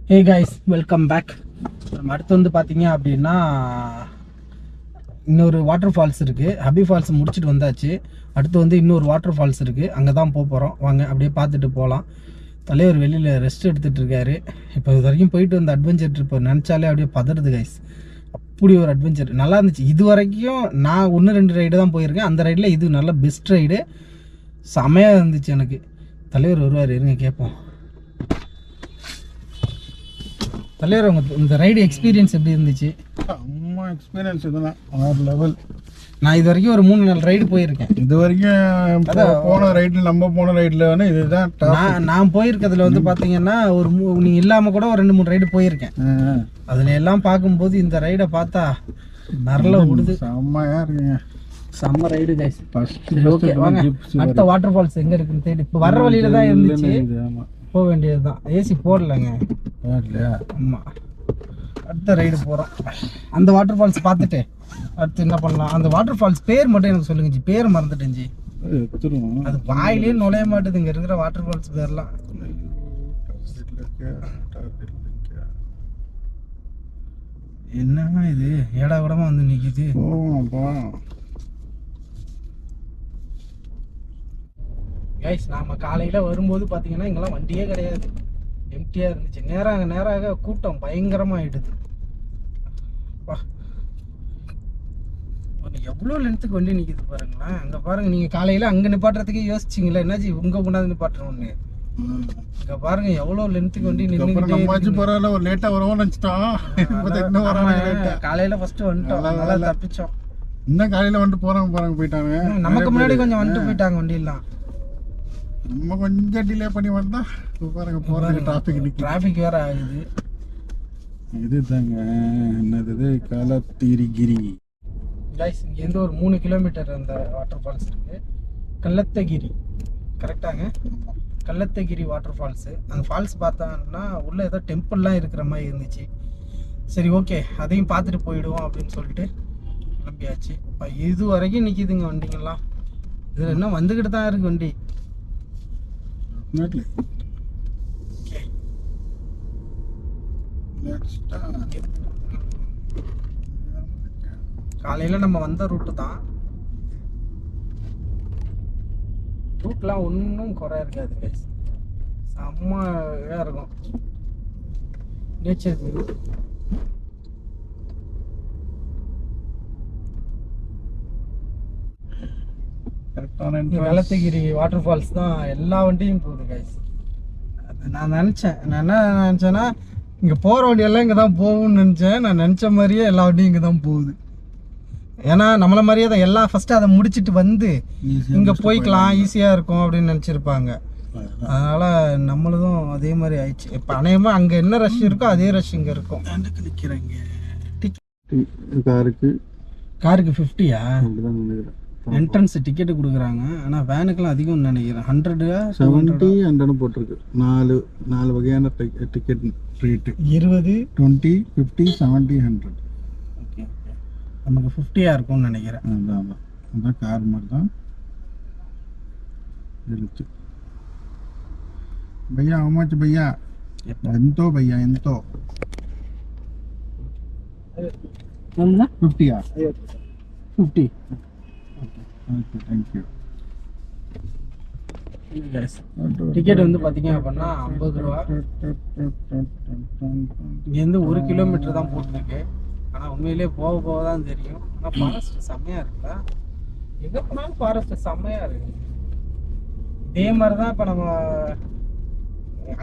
Hey guys, welcome back. நம்ம அடுத்து வந்து பார்த்தீங்க அப்படின்னா இன்னொரு வாட்டர் ஃபால்ஸ் இருக்குது. ஹபி ஃபால்ஸ் முடிச்சுட்டு வந்தாச்சு. அடுத்து வந்து இன்னொரு வாட்டர் ஃபால்ஸ் இருக்குது, அங்கே தான் போக போகிறோம். வாங்க அப்படியே பார்த்துட்டு போகலாம். தலைவர் வெளியில் ரெஸ்ட் எடுத்துகிட்டு இருக்காரு. இப்போ இது வரைக்கும் போயிட்டு வந்த அட்வென்ச்சர் ட்ரிப் நினச்சாலே அப்படியே பதறுது கைஸ். அப்படி ஒரு அட்வென்ச்சர் நல்லா இருந்துச்சு. இது வரைக்கும் நான் 1-2 ரைடு தான் போயிருக்கேன். அந்த ரைடில் இது நல்ல பெஸ்ட் ரைடு, செமையாக இருந்துச்சு எனக்கு. தலைவர் வருவார், இருங்க கேட்போம். தலைவர், உங்க இந்த ரைடு எக்ஸ்பீரியன்ஸ் எப்படி இருந்துச்சு? அம்மா எக்ஸ்பீரியன்ஸ் இதுதான் வேறு லெவல். நான் இது வரைக்கும் ஒரு 3-4 ரைடு போயிருக்கேன். இது வரைக்கும் போன ரைடில் நம்ம போன ரைடில் வந்து இதுதான் நான் போயிருக்கிறதுல வந்து பார்த்தீங்கன்னா ஒரு நீங்கள் இல்லாமல் கூட ஒரு 2-3 ரைடு போயிருக்கேன். அதில் எல்லாம் பார்க்கும்போது இந்த ரைடை பார்த்தா நரல விடுது. செம்மையா இருக்குங்க, செம்ம ரைடு கைஸ். ஓகே வாங்க, அடுத்த வாட்டர் ஃபால்ஸ் எங்கே இருக்குன்னு தேடி இப்போ வர்ற வழியில தான் இருந்துச்சு, போக வேண்டியது தான். ஏசி போடலைங்க. ஆமாம், அடுத்த ரைடு போகிறோம். அந்த வாட்டர் ஃபால்ஸ் பார்த்துட்டு அடுத்து என்ன பண்ணலாம்? அந்த வாட்டர் ஃபால்ஸ் பேர் மட்டும் எனக்கு சொல்லுங்க ஜி. பேர் மறந்துட்டேன் ஜி, அது வாயிலே நுழைய மாட்டுது இங்கே இருக்கிற வாட்டர் ஃபால்ஸ் பேர்லாம். என்னன்னா இது ஏடா கூடமா வந்து நிற்கிது. கைஸ், நாம காலையில் வரும்போது பார்த்தீங்கன்னா இங்கெல்லாம் வண்டியே கிடையாது, எம்டியாக இருந்துச்சு. நேராக கூட்டம் பயங்கரமாகிடுது. எவ்வளோ லென்த்துக்கு வண்டி நிற்கிது பாருங்களேன். அங்கே பாருங்க, நீங்கள் காலையில் அங்கே நிப்பாட்டுறதுக்கே யோசிச்சிங்களா? என்னாச்சு உங்க கொண்டாந்து நிப்பாட்டுறோன்னு. இங்கே பாருங்க எவ்வளோ லென்த்துக்கு வண்டி நின்று. பரவாயில்ல, ஒரு லேட்டாக வருவோம்னு நினச்சிட்டோம். காலையில் ஃபர்ஸ்ட் வந்துட்டோம், நல்லா தப்பிச்சோம். இன்னும் காலையில் வந்துட்டு போகிறாங்க போயிட்டாங்க. நமக்கு முன்னாடி கொஞ்சம் வந்துட்டு போயிட்டாங்க வண்டியெல்லாம். நம்ம கொஞ்சம் டிலே பண்ணி வந்தா பாருங்க போறதுக்கு டிராஃபிக் வேற ஆகுது. இதுதாங்க என்னது கலத்திரிகிரி கைஸ். இங்கேருந்து ஒரு 3 கிலோமீட்டர் அந்த வாட்டர் ஃபால்ஸ் இருக்கு. கல்லத்தகிரி கரெக்டாங்க, கல்லத்தகிரி வாட்டர் ஃபால்ஸு. அந்த ஃபால்ஸ் பார்த்தோம்னா உள்ள ஏதோ டெம்பிள்லாம் இருக்கிற மாதிரி இருந்துச்சு. சரி ஓகே, அதையும் பார்த்துட்டு போயிடுவோம் அப்படின்னு சொல்லிட்டு கிளம்பியாச்சு. இது வரைக்கும் நிற்கிதுங்க வண்டிங்கெல்லாம். இதில் இன்னும் வந்துக்கிட்டு தான் இருக்கு வண்டி. காலையில நம்ம வந்த ரூட்டு தான். ரூட்லாம் ஒன்றும் குறை இருக்காது கைஸ், செம்மையா இருக்கும். Nature view. Kallathagiri waterfalls தான் எல்லா வண்டியும் போகுது கைஸ். நான் என்ன நினச்சேன்னா இங்கே போகிற வண்டியெல்லாம் இங்கே தான் போகும்னு நினச்சேன். நான் நினச்ச மாதிரியே எல்லா வண்டியும் இங்கே தான் போகுது. ஏன்னா நம்மளை மாதிரியே தான் எல்லாம் ஃபஸ்ட்டு அதை முடிச்சுட்டு வந்து இங்கே போய்க்கலாம், ஈஸியாக இருக்கும் அப்படின்னு நினச்சிருப்பாங்க. அதனால் நம்மளதும் அதே மாதிரி ஆயிடுச்சு. இப்போ அநேகமாக அங்கே என்ன ரஷ் இருக்கோ அதே ரஷ் இங்கே இருக்கும். நிற்கிறாங்க. காருக்கு 50யா? என்ட்ரன்ஸ் டிக்கெட் கொடுக்குறாங்க. ஆனால் வேனுக்கெல்லாம் அதிகம்னு நினைக்கிறேன். 100 போட்டிருக்கு. 4 வகையான டிக்கெட் ரேட்டு. 20, 20, 50, 70, 100. ஓகே, நமக்கு 50யா இருக்கும்னு நினைக்கிறேன். அதான் கார் மாதிரி தான் இருந்துச்சு. भैया how much भैया? ఎంతో भैया ఎంతో? 50 50. Okay thank you. டிக்கெட் வந்து பார்த்தீங்க அப்படின்னா 50 ரூபா. இங்கேருந்து 1 கிலோமீட்டர் தான் போட்டிருக்கு. ஆனால் உண்மையிலே போக தான் தெரியும். ஆனால் ஃபாரஸ்ட் செம்மையாக இருக்குல்ல, எங்கே போனாலும் ஃபாரஸ்ட் செம்மையாக இருக்கு. இதே மாதிரி தான் இப்போ நம்ம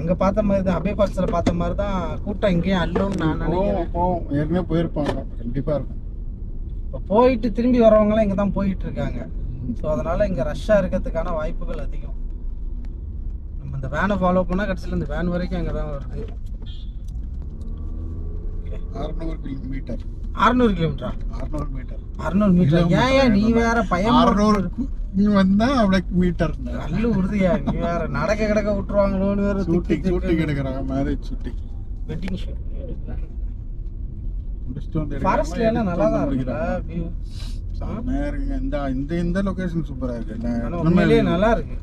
அங்கே பார்த்த மாதிரி தான், அபே ஃபால்ஸில் பார்த்த மாதிரி தான் கூட்டம் இங்கேயும் அள்ளும்னு நான் நினைக்கிறேன். ஏற்கனவே போயிருப்பாங்க, கண்டிப்பாக இருக்கும். இப்போ போயிட்டு திரும்பி வரவங்களாம் இங்கே தான் போயிட்டு இருக்காங்க. ஸோ அதனால் இங்கே ரஷ்ஷாக இருக்கிறதுக்கான வாய்ப்புகள் அதிகம். நம்ம இந்த வேனை ஃபாலோ பண்ணால் கடைசியில் இந்த வேன் வரைக்கும் அங்கே தான் வருது. 600 கிலோமீட்டர். 600 கிலோமீட்டரா? 600 மீட்டர். 600 மீட்டர்? ஏன் நீ வேற பயம்? 600 நீ வந்தா அவ்வளோ மீட்டர் நல்ல உறுதியா? நீ வேற நடக்க கிடக்க விட்டுருவாங்களோன்னு வேற. ஷூட்டிங் எடுக்கிறாங்க, மேரேஜ் ஷூட்டிங், வெட்டிங் ஷூட். முடிச்சுட்டு வந்து ஃபாரஸ்ட்ல எல்லாம் நல்லா தான் இருக்குடா வியூ. இந்த லொகேஷன் சூப்பரா இருக்கு. உண்மையிலேயே நல்லா இருக்கு.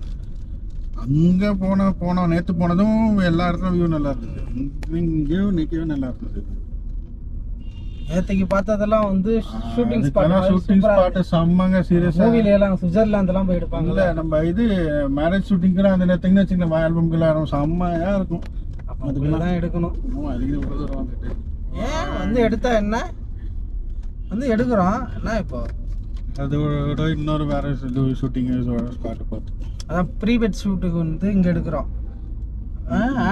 அங்கே போனோம் நேற்று போனதும் எல்லா இடத்துலும் வியூ நல்லா இருந்தது. இங்கேயும் நிற்கவே நல்லா இருந்தது. நேற்றுக்கு பார்த்ததெல்லாம் வந்து ஷூட்டிங் ஷூட்டிங் ஸ்பாட் செம்மங்க. சீரியஸாக மூவில எல்லாம் சுவிட்சர்லாந்துலாம் போய் எடுப்பாங்கல்ல. நம்ம இது மேரேஜ் ஷூட்டிங்க்குலாம் அந்த நேரத்துக்குன்னு வச்சுக்கலாம், ஆல்பம்க்குலாம் செம்மையா இருக்கும். அதுக்குள்ள தான் எடுக்கணும். அதுக்கு இவ்வளோ தூரம் வந்துட்டு ஏன் வந்து எடுத்தா என்ன, வந்து எடுக்கிறோம் என்ன இப்போ. அதோட இன்னொரு வேற ஷூட்டிங் ஸ்பாட் பார்த்து அதான் ப்ரீ பெட் ஷூட்டுக்கு வந்து இங்கே எடுக்கிறோம்.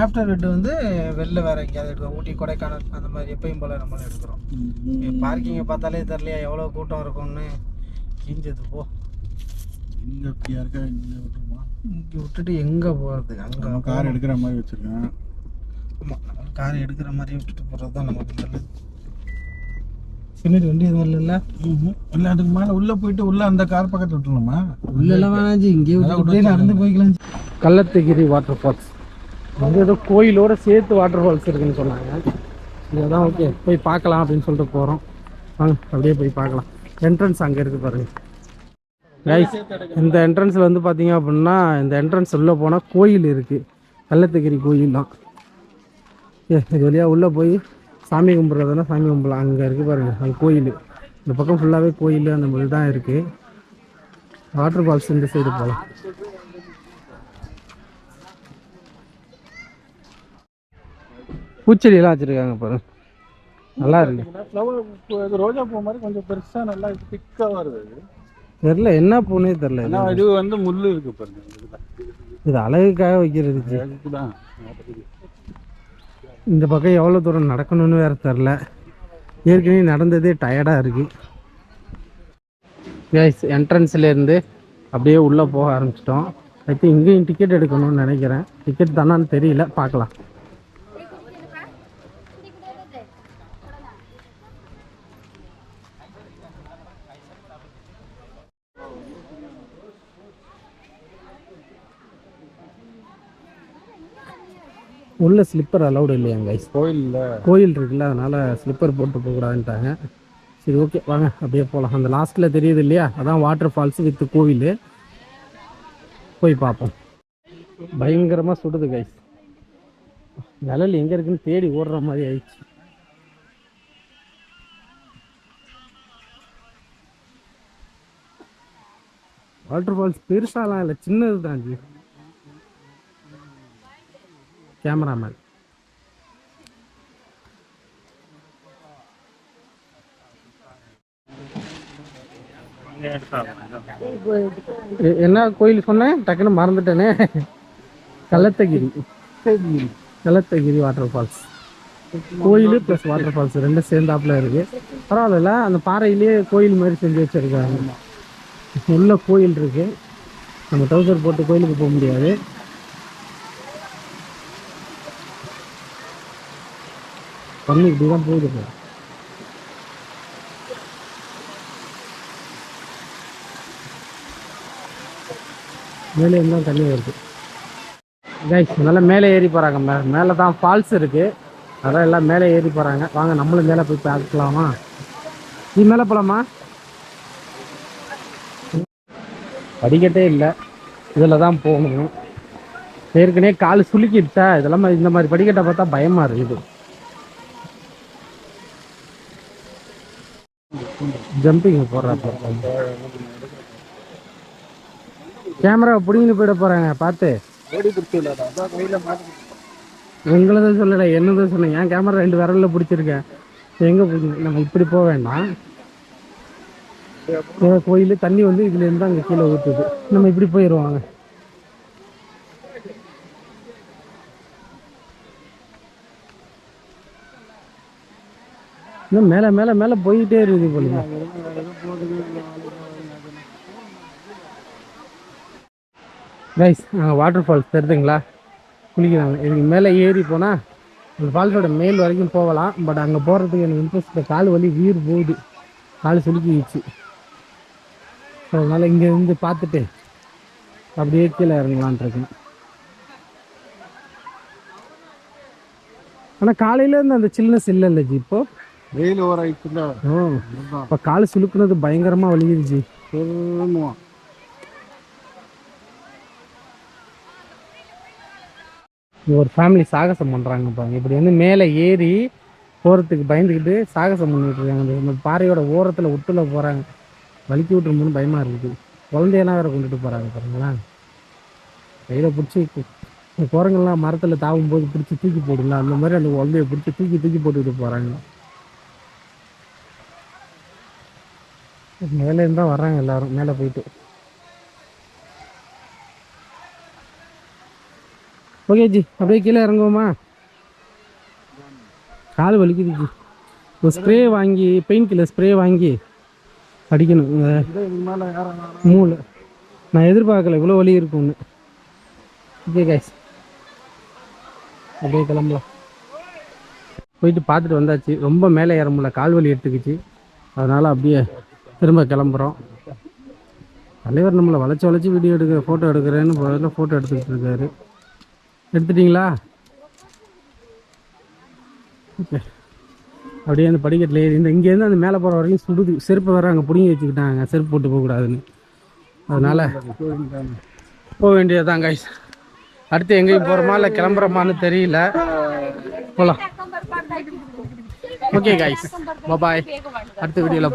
ஆஃப்டர் பெட் வந்து வெளில வேற எங்கேயாவது எடுக்கிறோம். ஊட்டி கொடைக்கானல் அந்த மாதிரி எப்பயும் போல நம்ம எடுக்கிறோம். பார்க்கிங்கை பார்த்தாலே தெரியலையா எவ்வளோ கூட்டம் இருக்கும்னு. கிஞ்சது போ. இங்கே ஃப்ரீயாக இருக்கா, இங்கே விட்டுருமா? இங்கே விட்டுட்டு எங்கே போகிறது? அங்கே கார் எடுக்கிற மாதிரி வச்சுருக்கேன். ஆமாம், நம்ம கார் எடுக்கிற மாதிரி விட்டுட்டு போகிறது தான் நமக்கு நல்லது. பின்னாடி வண்டி எதுவும் இல்லைல்ல? இல்லை, அதுக்கு மேலே உள்ளே போயிட்டு உள்ளே அந்த கார் பக்கத்தில் விட்டுருணுமா? உள்ளெல்லாம் வேணாச்சு, இங்கே விட்டு நடந்து போய்க்கலாம். கள்ளத்தகிரி வாட்டர் ஃபால்ஸ் வந்து ஏதோ கோயிலோட சேர்த்து வாட்டர் ஃபால்ஸ் இருக்குன்னு சொன்னாங்க. இதுதான் ஓகே, போய் பார்க்கலாம் அப்படின்னு சொல்லிட்டு போகிறோம். வாங்க அப்படியே போய் பார்க்கலாம். என்ட்ரன்ஸ் அங்கே இருக்குது பாருங்க கைஸ். இந்த என்ட்ரன்ஸில் வந்து பார்த்தீங்க அப்படின்னா இந்த என்ட்ரன்ஸ் உள்ளே போனால் கோயில் இருக்குது. கள்ளத்தகிரி கோயில் தான். இது வழியாக உள்ளே போய் சாமி கும்பிட்றதுனா சாமி கும்பிடலாம். அங்கே இருக்குது பாருங்கள், அங்கே கோயில். இந்த பக்கம் ஃபுல்லாகவே கோயில் அந்த மாதிரி தான் இருக்குது. வாட்டர் ஃபால்ஸ் இந்த சைடு போகலாம். பூச்செடியெல்லாம் வச்சுருக்காங்க பாருங்க, நல்லா இருக்கு. ஃப்ளவர் ரோஜா பூ மாதிரி கொஞ்சம் பெருசாக நல்லா திக்காக வருது. தெரில என்ன பூனே தெரில. இது வந்து முள் இருக்கு பாருங்க. இது அழகுக்காக வைக்கிறது தான். இந்த பக்கம் எவ்வளோ தூரம் நடக்கணும்னு வேறு தெரில. ஏற்கனவே நடந்ததே டயர்டாக இருக்குது. கைஸ் என்ட்ரன்ஸ்லேருந்து அப்படியே உள்ளே போக ஆரம்பிச்சிட்டோம். ஐ திங்க் இங்கேயும் டிக்கெட் எடுக்கணும்னு நினைக்கிறேன். டிக்கெட் தானான்னு தெரியல, பார்க்கலாம். உள்ள ஸ்லிப்பர் அலௌடு இல்லையா கைஸ்? கோயில் இருக்குல்ல, அதனால் ஸ்லிப்பர் போட்டு போகக்கூடாதுன்ட்டாங்க. சரி ஓகே வாங்க அப்படியே போகலாம். அந்த லாஸ்ட்டில் தெரியுது இல்லையா, அதான் வாட்டர் ஃபால்ஸ் வித் கோவில். போய் பார்ப்போம். பயங்கரமாக சுடுது கைஸ். நிழல் எங்கே இருக்குன்னு தேடி ஓடுற மாதிரி ஆயிடுச்சு. வாட்டர் ஃபால்ஸ் பெருசாலாம் இல்லை, சின்னது தான். ஜி கேமராமேன் என்ன கோயில் சொன்னேன், டக்குன்னு மறந்துட்டேனே. கள்ளத்தகிரி வாட்டர் ஃபால்ஸ். கோயில் ப்ளஸ் வாட்டர் ஃபால்ஸ் ரெண்டும் சேர்ந்தாப்புல இருக்கு. பரவாயில்ல, அந்த பாறையிலேயே கோயில் மாதிரி செஞ்சு வச்சிருக்காங்க. உள்ள கோயில் இருக்கு. நம்ம டவுசர் போட்டு கோயிலுக்கு போக முடியாது. தண்ணி இப்படிதான் போகுது. மேலே இருந்தால் தண்ணி வருது கைஸ். நல்லா மேலே ஏறி போகிறாங்க. மேலே தான் ஃபால்ஸ் இருக்குது, அதான் எல்லாம் மேலே ஏறி போகிறாங்க. வாங்க நம்மளும் மேலே போய் பார்க்கலாமா? நீ மேலே போகலாமா? படிக்கட்டே இல்லை, இதில் தான் போகணும். ஏற்கனவே கால் சுளுக்கிடுச்சா, இதெல்லாம் இந்த மாதிரி படிக்கட்டை பார்த்தா பயமாக இருக்குது. ஜம்பிங் போடுறப்ப கேமரா பிடிங்கிட்டு போயிட போகிறாங்க பார்த்து. உங்களதான் சொல்லலை, என்னதான் சொன்னேன். என் கேமரா 2 விரலில் பிடிச்சிருக்கேன். எங்கே பிடிச்சி நம்ம இப்படி போக வேண்டாம். கோயில் தண்ணி வந்து இதுலேருந்து அங்கே கீழே ஊற்றுது. நம்ம இப்படி போயிடுவாங்க. இன்னும் மேலே மேலே மேலே போயிட்டே இருக்குது போல. கைஸ் வாட்டர் ஃபால்ஸ் தெரியுதுங்களா, குளிக்கிறாங்க. இதுக்கு மேலே ஏறி போனால் அந்த ஃபால்ஸோட மேல் வரைக்கும் போகலாம். பட் அங்கே போகிறதுக்கு எனக்கு இன்ட்ரெஸ்ட். கால் வலி வீர் போகுது, கால் சுலுக்கிடுச்சு. அதனால் இங்கே இருந்து பார்த்துட்டு அப்படியே கீழே இறங்கலான் இருக்கேன். ஆனால் காலையிலேருந்து அந்த சில்னஸ் இல்லை ஜி. இப்போ வெயில் ஓவர் ஆயிடுச்சுல. இப்போ கால் சுலுக்குனது பயங்கரமாக வலிக்குது ஜி. ஒரு ஃபேமிலி சாகசம் பண்ணுறாங்க பாருங்க. இப்படி வந்து மேலே ஏறி போகிறதுக்கு பயந்துக்கிட்டு சாகசம் பண்ணிட்டு இருக்காங்க. இந்த பாறையோட ஓரத்தில் விட்டுல போகிறாங்க. வலிக்கி விட்டுருமோன்னு பயமாக இருக்குது. குழந்தையெல்லாம் வேறு கொண்டுட்டு போகிறாங்க பாருங்களா. கையில் பிடிச்சி குரங்கெல்லாம் மரத்தில் தாவும் போது பிடிச்சி தூக்கி போடுங்களா, அந்த மாதிரி அந்த குழந்தைய பிடிச்சி தூக்கி போட்டுக்கிட்டு போகிறாங்க. மேலேருந்து தான் வர்றாங்க எல்லாரும். மேலே போயிட்டு ஓகே ஜி, அப்படியே கீழே இறங்குவோமா? கால் வலிக்குது ஜி. ஒரு ஸ்ப்ரே வாங்கி, பெயின் கில்லர் ஸ்ப்ரே வாங்கி அடிக்கணும் மூளை. நான் எதிர்பார்க்கல இவ்வளோ வலி இருக்கும்னு. ஓகே கைஸ், அப்படியே கிளம்பலாம். போயிட்டு பார்த்துட்டு வந்தாச்சு. ரொம்ப மேலே ஏற முடியல, கால் வலி எடுத்துக்கிச்சு. அதனால் அப்படியே திரும்ப கிளம்புறோம். தலைவர் நம்மளை வளைச்சி வீடியோ ஃபோட்டோ எடுக்கிறேன்னு முதல்ல ஃபோட்டோ எடுத்துக்கிட்டு இருக்காரு. எடுத்துட்டிங்களா? ஓகே, அப்படியே அந்த படிக்கட்டில் ஏறி இங்கேருந்து அந்த மேலே போகிற வரைக்கும் சுடுது. செருப்பு வேறு அங்கே பிடிங்கி வச்சுக்கிட்டாங்க, செருப்பு போட்டு போகக்கூடாதுன்னு. அதனால் போக வேண்டியதுதான் கைஸ். அடுத்து எங்கேயும் போகிறோமா இல்லை கிளம்புறோமான்னு தெரியல. போகலாம். ஓகே கைஸ், பாய். அடுத்த வீடியோவில்